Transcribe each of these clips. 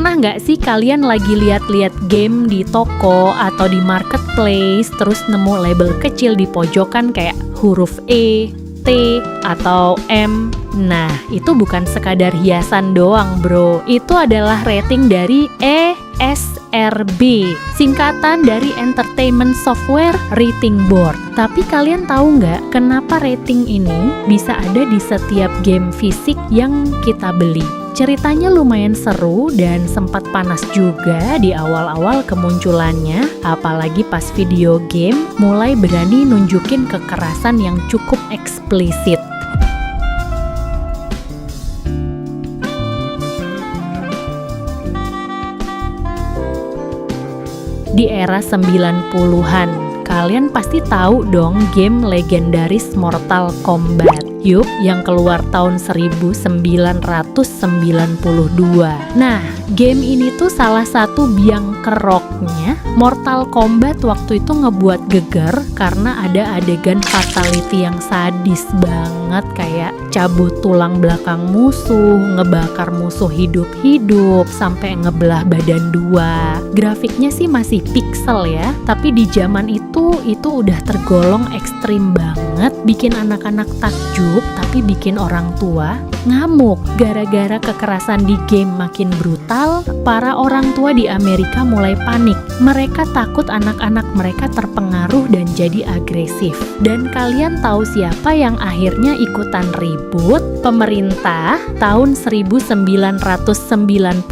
Pernah nggak sih kalian lagi lihat-lihat game di toko atau di marketplace, terus nemu label kecil di pojokan kayak huruf E, T, atau M? Nah, itu bukan sekadar hiasan doang bro, itu adalah rating dari ESRB, singkatan dari Entertainment Software Rating Board. Tapi kalian tahu nggak kenapa rating ini bisa ada di setiap game fisik yang kita beli? Ceritanya lumayan seru dan sempat panas juga di awal-awal kemunculannya, apalagi pas video game mulai berani nunjukin kekerasan yang cukup eksplisit. Di era 90-an, kalian pasti tahu dong game legendaris Mortal Kombat. Yup, yang keluar tahun 1992. Nah, game ini tuh salah satu biang keroknya Mortal Kombat waktu itu ngebuat geger karena ada adegan fatality yang sadis banget, kayak cabut tulang belakang musuh, ngebakar musuh hidup-hidup, sampai ngebelah badan dua. Grafiknya sih masih pixel ya, tapi di zaman itu udah tergolong ekstrim banget, bikin anak-anak takjub, tapi bikin orang tua ngamuk. Gara-gara kekerasan di game makin brutal, para orang tua di Amerika mulai panik. Mereka takut anak-anak mereka terpengaruh dan jadi agresif. Dan kalian tahu siapa yang akhirnya ikutan ribut? Pemerintah. Tahun 1993,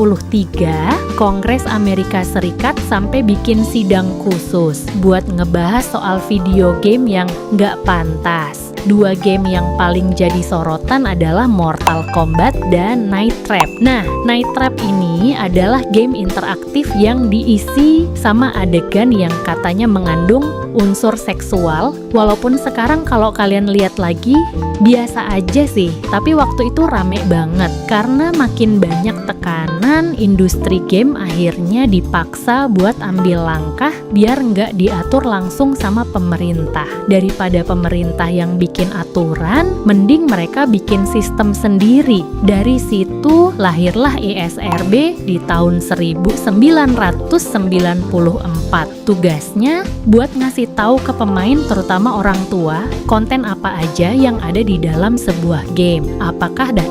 Kongres Amerika Serikat sampai bikin sidang khusus buat ngebahas soal video game yang nggak pantas. Dua game yang paling jadi sorotan adalah Mortal Kombat dan Night Trap. Nah, Night Trap ini adalah game interaktif yang diisi sama adegan yang katanya mengandung unsur seksual. Walaupun sekarang kalau kalian lihat lagi, biasa aja sih. Tapi waktu itu rame banget karena makin banyak tekanan, industri game akhirnya dipaksa buat ambil langkah biar nggak diatur langsung sama pemerintah. Daripada pemerintah yang bikin aturan, mending mereka bikin sistem sendiri. Dari situ lahirlah ESRB di tahun 1994. Tugasnya buat ngasih tahu ke pemain, terutama orang tua, konten apa aja yang ada di dalam sebuah game. Apakah ada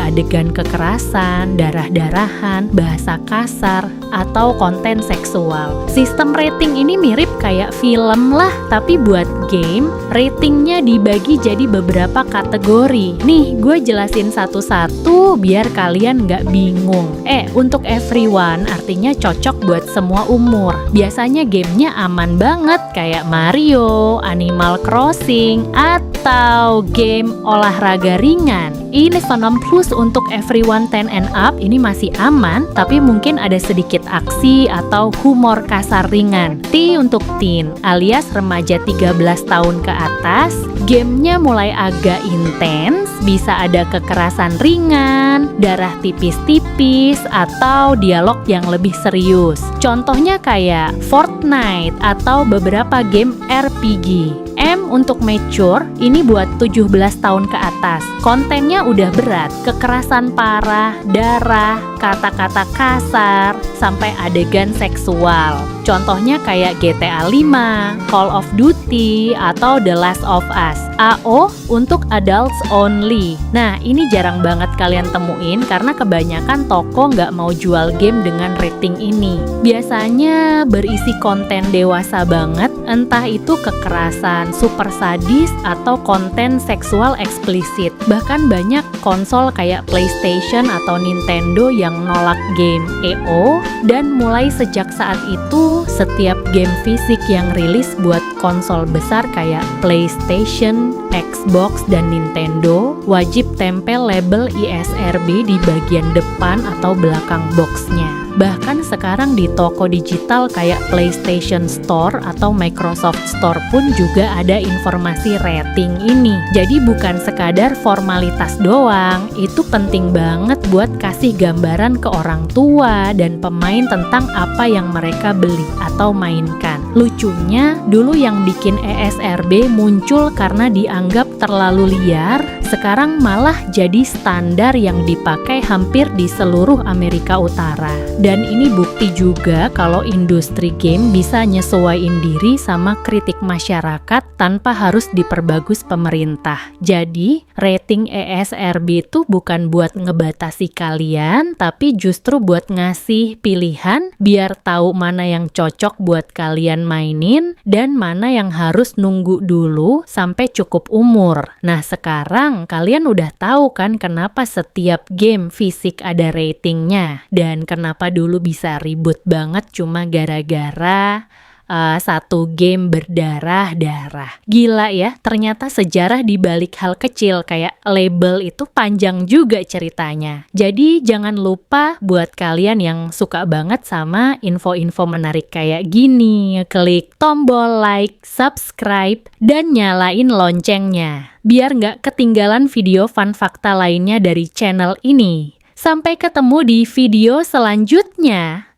adegan kekerasan, darah-darahan, bahasa kasar, atau konten seksual. Sistem rating ini mirip kayak film lah, tapi buat game, ratingnya dibagi jadi beberapa kategori. Nih, gue jelasin satu-satu biar kalian nggak bingung. Untuk everyone artinya cocok buat semua umur. Biasanya gamenya aman banget kayak Mario, Animal Crossing, atau game olahraga ringan. Ini Venom Plus untuk everyone 10 and up ini masih aman, tapi mungkin ada sedikit aksi atau humor kasar ringan. T untuk teen alias remaja 13 tahun ke atas. Gamenya mulai agak intens, bisa ada kekerasan ringan, darah tipis-tipis, atau dialog yang lebih serius. Contohnya kayak Fortnite atau beberapa game RPG. M untuk mature, ini buat 17 tahun ke atas. Kontennya udah berat, kekerasan parah, darah, kata-kata kasar, sampai adegan seksual. Contohnya kayak GTA 5, Call of Duty, atau The Last of Us. AO untuk adults only. Nah, ini jarang banget kalian temuin karena kebanyakan toko nggak mau jual game dengan rating ini. Biasanya berisi konten dewasa banget, entah itu kekerasan, super sadis, atau konten seksual eksplisit. Bahkan banyak konsol kayak PlayStation atau Nintendo yang nolak game EO, dan mulai sejak saat itu setiap game fisik yang rilis buat konsol besar kayak PlayStation, Xbox, dan Nintendo wajib tempel label ESRB di bagian depan atau belakang boxnya. Bahkan sekarang di toko digital kayak PlayStation Store atau Microsoft Store pun juga ada informasi rating ini. Jadi bukan sekadar formalitas doang, itu penting banget buat kasih gambaran ke orang tua dan pemain tentang apa yang mereka beli atau mainkan. Lucunya, dulu yang bikin ESRB muncul karena dianggap terlalu liar, sekarang malah jadi standar yang dipakai hampir di seluruh Amerika Utara. Dan ini bukti juga kalau industri game bisa nyesuaiin diri sama kritik masyarakat tanpa harus diperbagus pemerintah. Jadi, rating ESRB itu bukan buat ngebatasi kalian, tapi justru buat ngasih pilihan biar tahu mana yang cocok buat kalian mainin dan mana yang harus nunggu dulu sampai cukup umur. Nah, sekarang kalian udah tahu kan kenapa setiap game fisik ada ratingnya dan kenapa dulu bisa ribut banget cuma gara-gara satu game berdarah-darah. Gila ya, ternyata sejarah di balik hal kecil kayak label itu panjang juga ceritanya. Jadi jangan lupa buat kalian yang suka banget sama info-info menarik kayak gini, klik tombol like, subscribe, dan nyalain loncengnya biar nggak ketinggalan video fun fakta lainnya dari channel ini. Sampai ketemu di video selanjutnya.